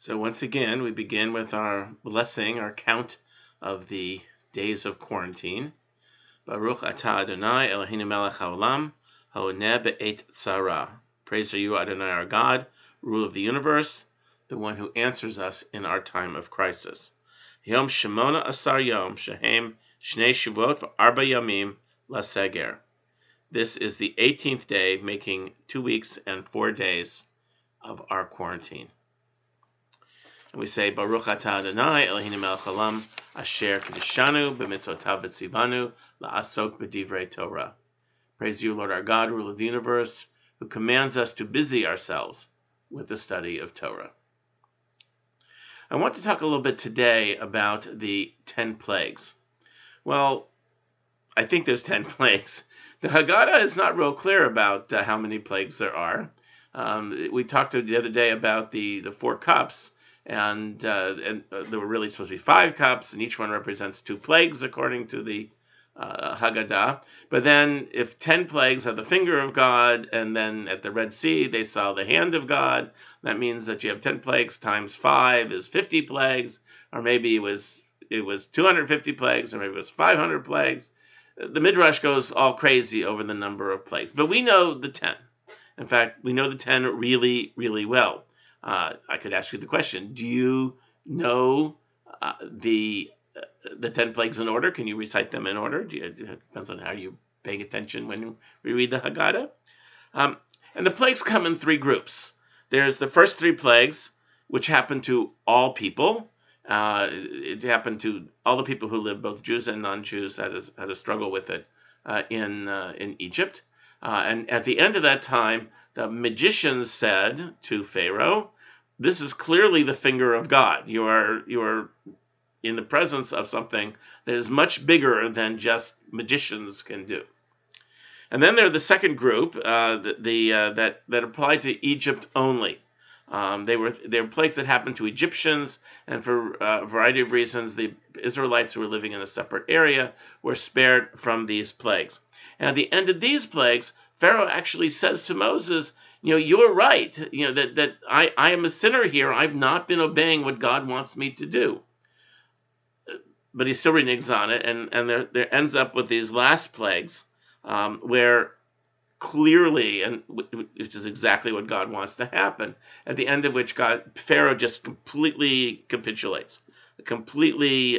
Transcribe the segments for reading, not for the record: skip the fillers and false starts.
So once again, we begin with our blessing, our count of the days of quarantine. Baruch atah Adonai Eloheinu melech haolam, haoneh be'et tzara. Praise are you, Adonai, our God, ruler of the universe, the one who answers us in our time of crisis. Yom Shemona Asar Yom, Shehem Shnei Shavot v'Arba Yamim Laseger. This is the 18th day, making 2 weeks and 4 days of our quarantine. And we say, Baruch atah Adonai Eloheinu melech haolam, asher kedishanu b'mitzvotav v'tzivanu la'asok b'divrei Torah. Praise you, Lord our God, ruler of the universe, who commands us to busy ourselves with the study of Torah. I want to talk a little bit today about the 10 plagues. Well, I think there's 10 plagues. The Haggadah is not real clear about how many plagues there are. We talked the other day about the 4 cups, and there were really supposed to be 5 cups, and each one represents 2 plagues according to the Haggadah. But then if 10 plagues are the finger of God, and then at the Red Sea they saw the hand of God, that means that you have 10 plagues times 5 is 50 plagues, or maybe it was 250 plagues, or maybe it was 500 plagues. The Midrash goes all crazy over the number of plagues. But we know the 10. In fact, we know the 10 really, really well. I could ask you the question, do you know the 10 plagues in order? Can you recite them in order? It depends on how you're paying attention when we read the Haggadah. And the plagues come in 3 groups. There's the first 3 plagues, which happen to all people. It happened to all the people who lived, both Jews and non-Jews, had a struggle with it in Egypt. And at the end of that time, the magicians said to Pharaoh, "This is clearly the finger of God. You are in the presence of something that is much bigger than just magicians can do." And then there's the second group that applied to Egypt only. They were plagues that happened to Egyptians, and for a variety of reasons, the Israelites who were living in a separate area were spared from these plagues. And at the end of these plagues, Pharaoh actually says to Moses, you're right, that I am a sinner here. I've not been obeying what God wants me to do. But he still reneges on it, and there ends up with these last plagues, where clearly, and which is exactly what God wants to happen, at the end of which Pharaoh just completely capitulates, completely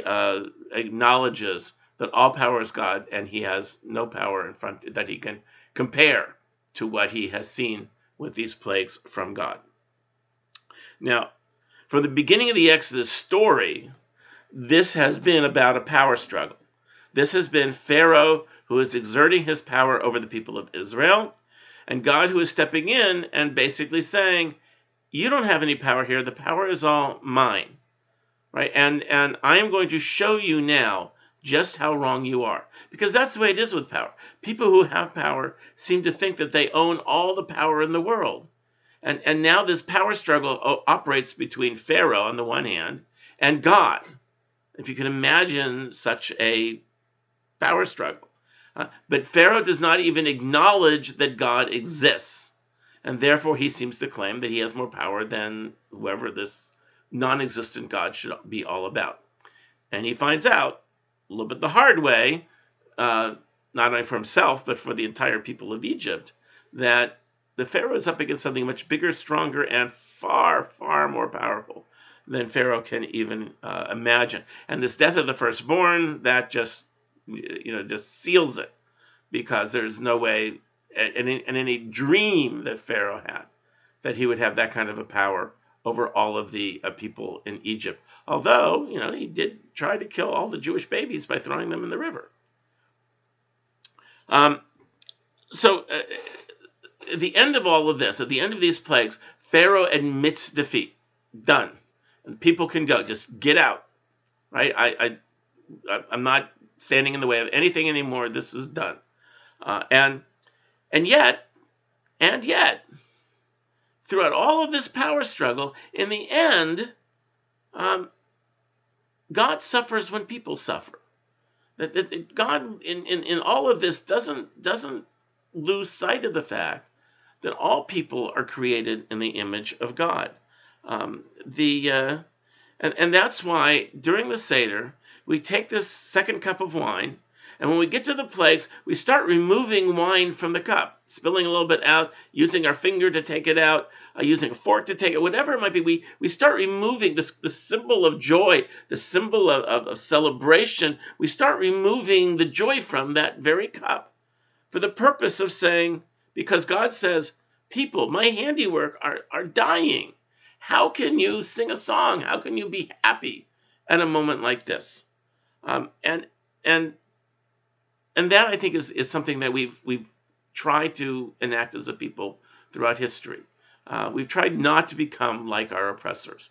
acknowledges that all power is God, and he has no power in front that he can compare to what he has seen with these plagues from God. Now, from the beginning of the Exodus story, this has been about a power struggle. This has been Pharaoh who is exerting his power over the people of Israel, and God who is stepping in and basically saying, you don't have any power here, the power is all mine, right? And I am going to show you now just how wrong you are. Because that's the way it is with power. People who have power seem to think that they own all the power in the world. And now this power struggle operates between Pharaoh on the one hand and God. If you can imagine such a power struggle. But Pharaoh does not even acknowledge that God exists. And therefore he seems to claim that he has more power than whoever this non-existent God should be all about. And he finds out, a little bit the hard way, not only for himself, but for the entire people of Egypt, that the Pharaoh is up against something much bigger, stronger, and far, far more powerful than Pharaoh can even imagine. And this death of the firstborn, that just seals it, because there's no way, in any dream that Pharaoh had, that he would have that kind of a power over all of the people in Egypt. Although, he did try to kill all the Jewish babies by throwing them in the river. So at the end of all of this, at the end of these plagues, Pharaoh admits defeat. Done. And people can go. Just get out. Right? I'm not standing in the way of anything anymore. This is done. And yet, throughout all of this power struggle, in the end, God suffers when people suffer. That God, in all of this, doesn't lose sight of the fact that all people are created in the image of God. And that's why during the Seder, we take this second cup of wine, and when we get to the plagues, we start removing wine from the cup, spilling a little bit out, using our finger to take it out, using a fork to take it, whatever it might be. We start removing this, the symbol of joy, the symbol of celebration. We start removing the joy from that very cup for the purpose of saying, because God says, people, my handiwork, are dying. How can you sing a song? How can you be happy at a moment like this? And that, I think, is something that we've tried to enact as a people throughout history. We've tried not to become like our oppressors.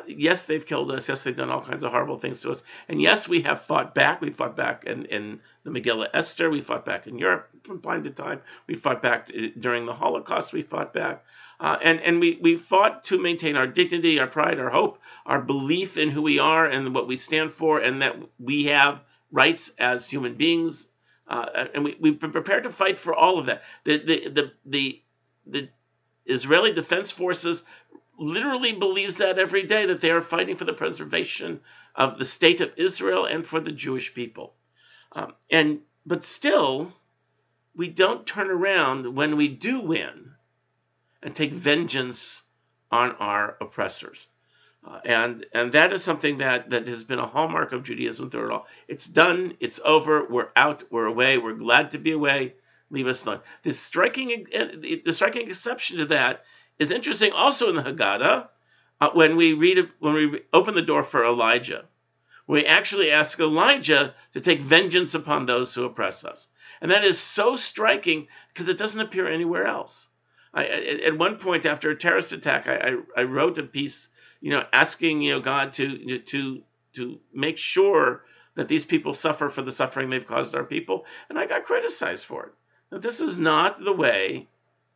Yes, they've killed us. Yes, they've done all kinds of horrible things to us. And yes, we have fought back. We fought back in the Megillah Esther. We fought back in Europe from time to time. We fought back during the Holocaust. We fought back. And we fought to maintain our dignity, our pride, our hope, our belief in who we are and what we stand for, and that we have rights as human beings. And we've been prepared to fight for all of that. The Israeli Defense Forces literally believes that every day, that they are fighting for the preservation of the state of Israel and for the Jewish people. But still, we don't turn around when we do win and take vengeance on our oppressors. And that is something that has been a hallmark of Judaism through it all. It's done. It's over. We're out. We're away. We're glad to be away. Leave us alone. The striking exception to that is interesting also in the Haggadah, when we open the door for Elijah. We actually ask Elijah to take vengeance upon those who oppress us. And that is so striking because it doesn't appear anywhere else. At one point after a terrorist attack, I wrote a piece, asking God to make sure that these people suffer for the suffering they've caused our people, and I got criticized for it. Now, this is not the way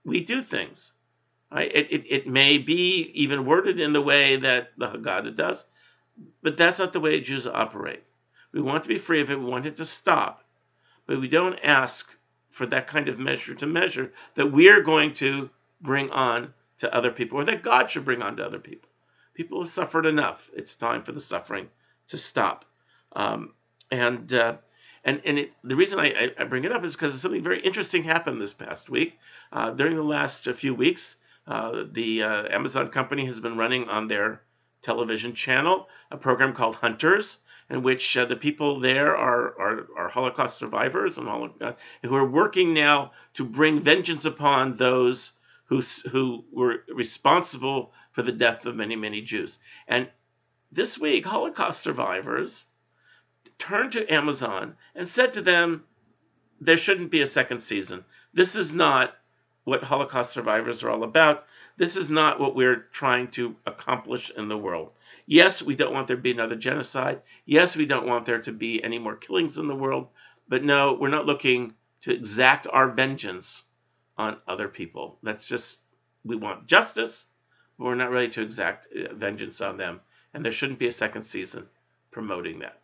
we do things. It may be even worded in the way that the Haggadah does, but that's not the way Jews operate. We want to be free of it. We want it to stop, but we don't ask for that kind of measure that we're going to bring on to other people, or that God should bring on to other people. People have suffered enough. It's time for the suffering to stop. The reason I bring it up is because something very interesting happened this past week. During the last few weeks, the Amazon company has been running on their television channel a program called Hunters, in which the people there are Holocaust survivors and who are working now to bring vengeance upon those who were responsible for the death of many, many Jews. And this week, Holocaust survivors turned to Amazon and said to them, there shouldn't be a second season. This is not what Holocaust survivors are all about. This is not what we're trying to accomplish in the world. Yes, we don't want there to be another genocide. Yes, we don't want there to be any more killings in the world. But no, we're not looking to exact our vengeance on other people. We want justice, but we're not ready to exact vengeance on them. And there shouldn't be a second season promoting that.